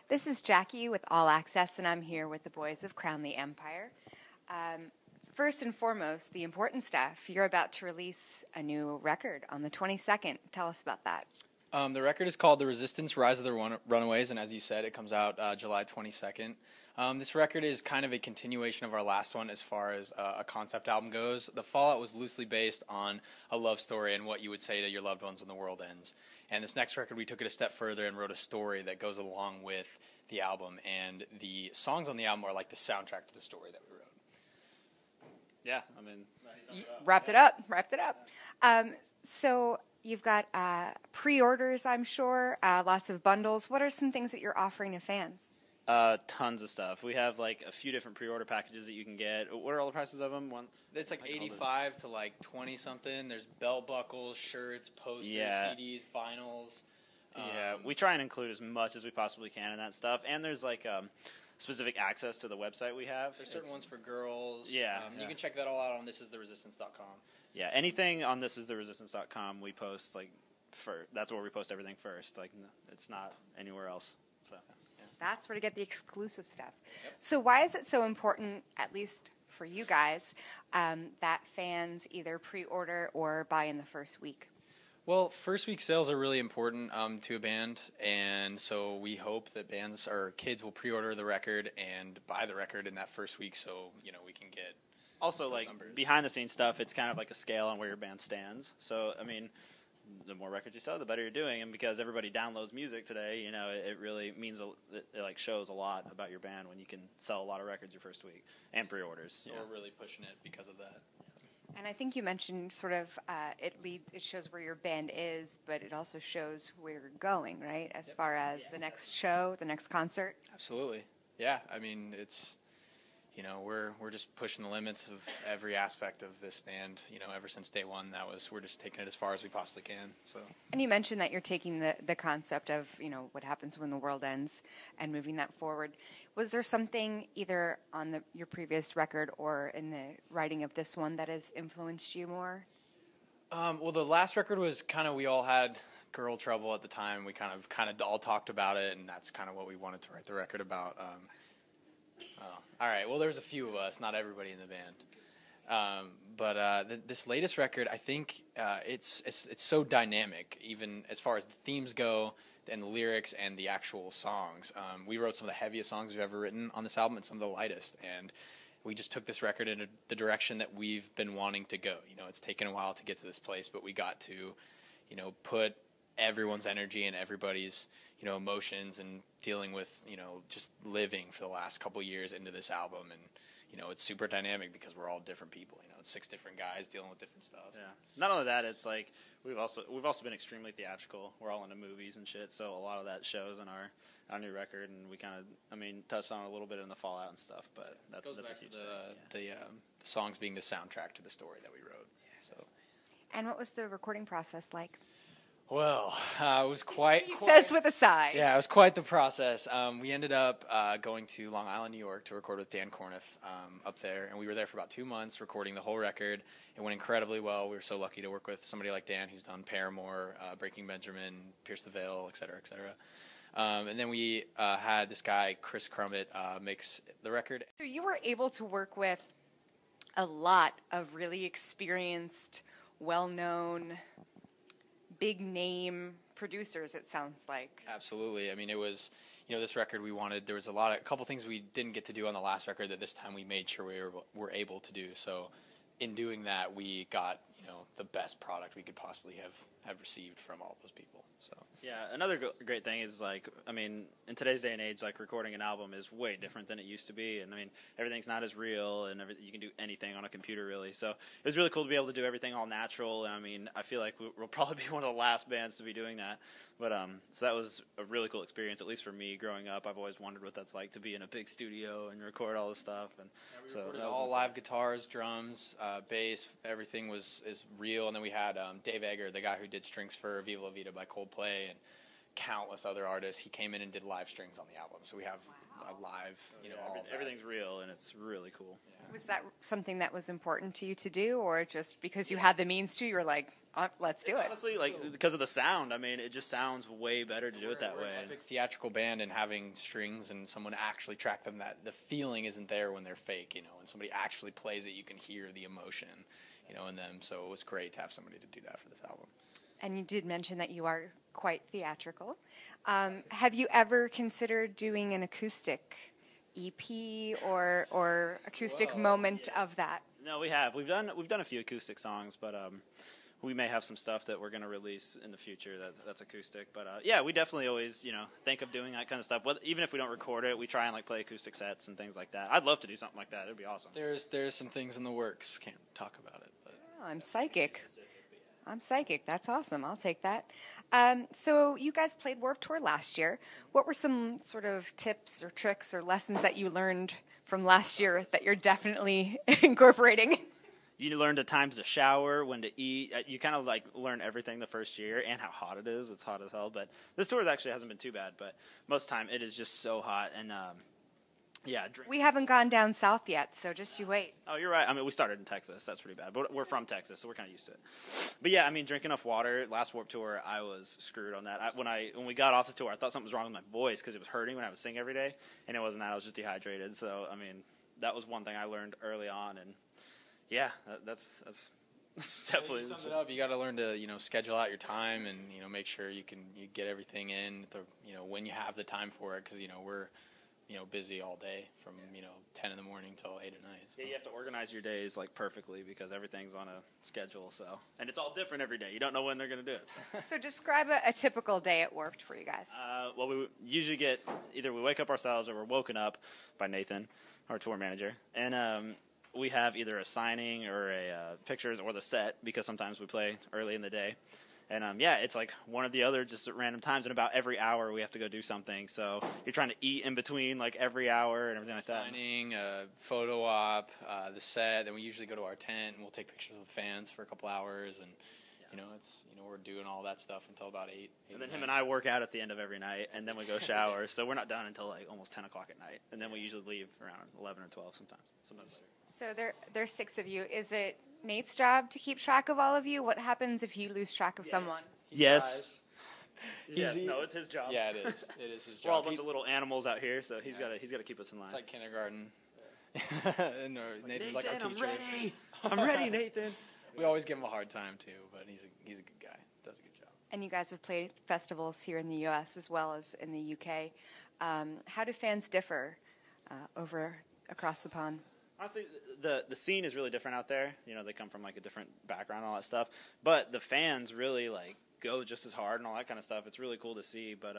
This is Jackie with All Access, and I'm here with the boys of Crown the Empire. First and foremost, the important stuff. You're about to release a new record on the 22nd. Tell us about that. The record is called The Resistance, Rise of the Runaways, and as you said, it comes out July 22nd. This record is kind of a continuation of our last one as far as a concept album goes. The Fallout was loosely based on a love story and what you would say to your loved ones when the world ends. And this next record, we took it a step further and wrote a story that goes along with the album. And the songs on the album are like the soundtrack to the story that we wrote. Yeah, I mean... Wrapped it up. So you've got pre-orders, I'm sure, lots of bundles. What are some things that you're offering to fans? Tons of stuff. We have like a few different pre-order packages that you can get. What are all the prices of them? It's like 85 to like 20 something. There's belt buckles, shirts, posters, CDs, vinyls. Yeah, we try and include as much as we possibly can in that stuff. And there's like specific access to the website we have. There's certain ones for girls. Yeah, you can check that all out on thisistheresistance.com. Yeah, anything on thisistheresistance.com we post that's where we post everything first. Like it's not anywhere else. So. That's where to get the exclusive stuff. Yep. So why is it so important, at least for you guys, that fans either pre-order or buy in the first week? Well, first week sales are really important to a band, and so we hope that bands or kids will pre-order the record and buy the record in that first week, so we can get also like numbers. Behind the scenes stuff. It's kind of like a scale on where your band stands. So I mean, the more records you sell, the better you're doing, and because everybody downloads music today, it really means it like shows a lot about your band when you can sell a lot of records your first week and pre-orders. So we're really pushing it because of that. And I think you mentioned sort of it shows where your band is, but it also shows where you're going, right? As far as the next show, the next concert. Absolutely, yeah. I mean, it's we're just pushing the limits of every aspect of this band. Ever since day one, we're just taking it as far as we possibly can. So. And you mentioned that you're taking the concept of what happens when the world ends and moving that forward. Was there something either on your previous record or in the writing of this one that has influenced you more? Well, the last record was we all had girl trouble at the time. We kind of all talked about it, and that's kind of what we wanted to write the record about. All right. Well, there's a few of us, not everybody in the band. But this latest record, I think it's so dynamic, even as far as the themes go and the lyrics and the actual songs. We wrote some of the heaviest songs we've ever written on this album and some of the lightest. And we just took this record in the direction that we've been wanting to go. It's taken a while to get to this place, but we got to, put everyone's energy and everybody's emotions and dealing with just living for the last couple of years into this album, and it's super dynamic because we're all different people. It's 6 different guys dealing with different stuff. Yeah. Not only that, it's like we've also been extremely theatrical. We're all into movies and shit, so a lot of that shows in our new record, and we kind of touched on it a little bit in the Fallout and stuff, but that's a huge thing. The songs being the soundtrack to the story that we wrote. So. And what was the recording process like? Well, it was quite... He says with a sigh. Yeah, it was quite the process. We ended up going to Long Island, New York to record with Dan Corniff up there, and we were there for about 2 months recording the whole record. It went incredibly well. We were so lucky to work with somebody like Dan who's done Paramore, Breaking Benjamin, Pierce the Veil, et cetera, et cetera. And then we had this guy, Chris Crummett, mix the record. So you were able to work with a lot of really experienced, well-known... big name producers, it sounds like. Absolutely. I mean, it was, this record there was a couple things we didn't get to do on the last record that this time we made sure we were able to do. So in doing that, we got, the best product we could possibly have received from all those people. So. Yeah, another great thing is, in today's day and age, recording an album is way different than it used to be. And, everything's not as real, and you can do anything on a computer, really. So it was really cool to be able to do everything all natural. And, I feel like we'll probably be one of the last bands to be doing that. But so that was a really cool experience, at least for me growing up. I've always wondered what that's like to be in a big studio and record all this stuff. And we recorded all live guitars, drums, bass, everything is real. And then we had Dave Egger, the guy who did strings for Viva La Vida by Coldplay, and countless other artists. He came in and did live strings on the album. So we have a live, everything's real, and it's really cool. Yeah. Was that something that was important to you to do, or just because you had the means to, you were like, let's do It's it. honestly, like, because of the sound. I mean, it just sounds way better to do it that We're way. an epic theatrical band, and having strings and someone actually track them, that the feeling isn't there when they're fake. When somebody actually plays it, you can hear the emotion, in them. So it was great to have somebody to do that for this album. And you did mention that you are quite theatrical. Have you ever considered doing an acoustic EP or acoustic moment of that? No, we have. We've done a few acoustic songs, but we may have some stuff that we're going to release in the future that's acoustic. But yeah, we definitely always think of doing that kind of stuff. Even if we don't record it, we try and play acoustic sets and things like that. I'd love to do something like that. It'd be awesome. There's some things in the works. Can't talk about it. But. Oh, I'm psychic. That's awesome. I'll take that. So you guys played Warped Tour last year. What were some sort of tips or tricks or lessons that you learned from last year that you're definitely incorporating? You learn the times to shower, when to eat. You kind of learn everything the first year, and how hot it is. It's hot as hell. But this tour actually hasn't been too bad. But most of the time it is just so hot. And yeah, we haven't gone down south yet, so just you wait. Oh, you're right. I mean, we started in Texas. That's pretty bad. But we're from Texas, so we're kind of used to it. But yeah, I mean, drink enough water. Last Warped Tour, I was screwed on that. When we got off the tour, I thought something was wrong with my voice because it was hurting when I was singing every day, and it wasn't that. I was just dehydrated. So I mean, that was one thing I learned early on, and yeah, that's definitely. You summed it up. You got to learn to schedule out your time and make sure you get everything in when you have the time for it, because we're busy all day from 10 in the morning till 8 at night. So. Yeah, you have to organize your days perfectly because everything's on a schedule. So, and it's all different every day. You don't know when they're going to do it. So describe a typical day at Warped for you guys. Well, we usually get either we wake up ourselves or we're woken up by Nathan, our tour manager, and we have either a signing or a pictures or the set, because sometimes we play early in the day. And yeah, it's one or the other, just at random times. And about every hour, we have to go do something. So you're trying to eat in between, every hour and everything like that. Signing, photo op, the set. Then we usually go to our tent and we'll take pictures with fans for a couple hours. And we're doing all that stuff until about 8. And then him and I work out at the end of every night, and then we go shower. So we're not done until almost 10 o'clock at night. And then we usually leave around 11 or 12 sometimes later. So there's 6 of you. Is it Nate's job to keep track of all of you? What happens if you lose track of someone? Yes. No, it's his job. Yeah, it is. It is his job. We're all a bunch of little animals out here, so he's got to keep us in line. It's like kindergarten. And Nathan's Nathan, like our teacher. I'm ready. I'm ready, Nathan. We always give him a hard time too, but he's a good guy. Does a good job. And you guys have played festivals here in the U.S. as well as in the U.K. How do fans differ across the pond? Honestly, the scene is really different out there. They come from a different background and all that stuff. But the fans really go just as hard and all that kind of stuff. It's really cool to see. But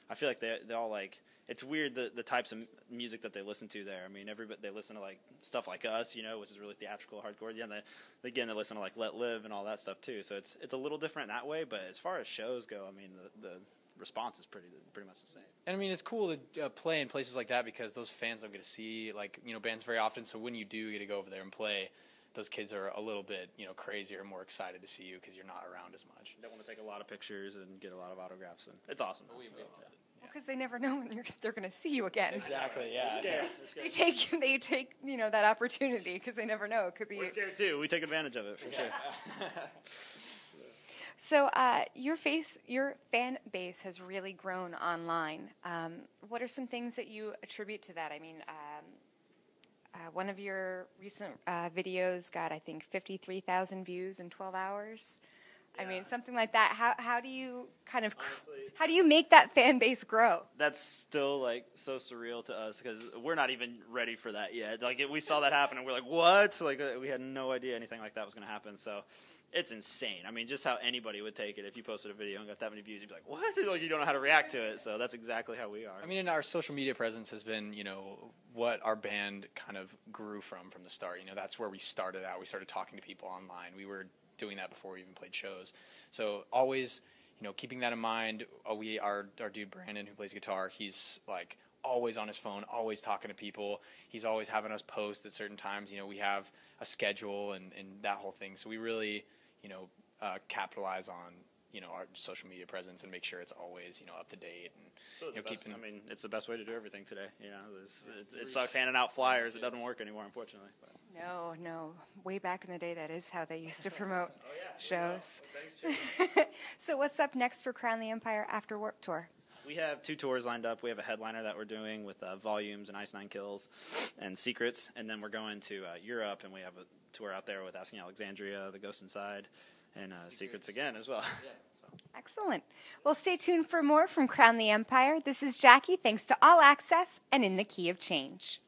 I feel like they all it's weird the types of music that they listen to there. I mean, they listen to stuff like us, which is really theatrical, hardcore. Yeah, they listen to Let Live and all that stuff too. So it's a little different that way. But as far as shows go, I mean, the response is pretty much the same. And I mean, it's cool to play in places like that because those fans don't get to see bands very often. So when you do get to go over there and play, those kids are a little bit crazier and more excited to see you because you're not around as much. They want to take a lot of pictures and get a lot of autographs, and it's awesome. We loved it. Because they never know when they're going to see you again. Exactly. Yeah. They're scared. They take that opportunity because they never know. It could be. We're scared too. We take advantage of it for sure. So your fan base has really grown online. What are some things that you attribute to that? I mean, one of your recent videos got, I think, 53,000 views in 12 hours. Yeah. I mean, something like that. How do you honestly, how do you make that fan base grow? That's still so surreal to us because we're not even ready for that yet. We saw that happen and we're like, what? We had no idea anything like that was going to happen. So it's insane. I mean, just how anybody would take it if you posted a video and got that many views. You'd be like, what? You don't know how to react to it. So that's exactly how we are. I mean, and our social media presence has been, what our band kind of grew from the start. That's where we started out. We started talking to people online. We were doing that before we even played shows. So always, keeping that in mind. Our dude Brandon, who plays guitar, he's always on his phone, always talking to people. He's always having us post at certain times. We have a schedule and that whole thing. So we really, capitalize on, our social media presence and make sure it's always, up to date. And I mean, it's the best way to do everything today. It sucks handing out flyers. It doesn't work anymore, unfortunately. But. No. Way back in the day, that is how they used to promote shows. Well, thanks, So what's up next for Crown the Empire after Warped Tour? We have 2 tours lined up. We have a headliner that we're doing with Volumes and Ice Nine Kills and Secrets, and then we're going to Europe, and we have a tour out there with Asking Alexandria, The Ghost Inside, and Secrets again as well. Yeah. Excellent. Well, stay tuned for more from Crown the Empire. This is Jackie. Thanks to All Access and In the Key of Change.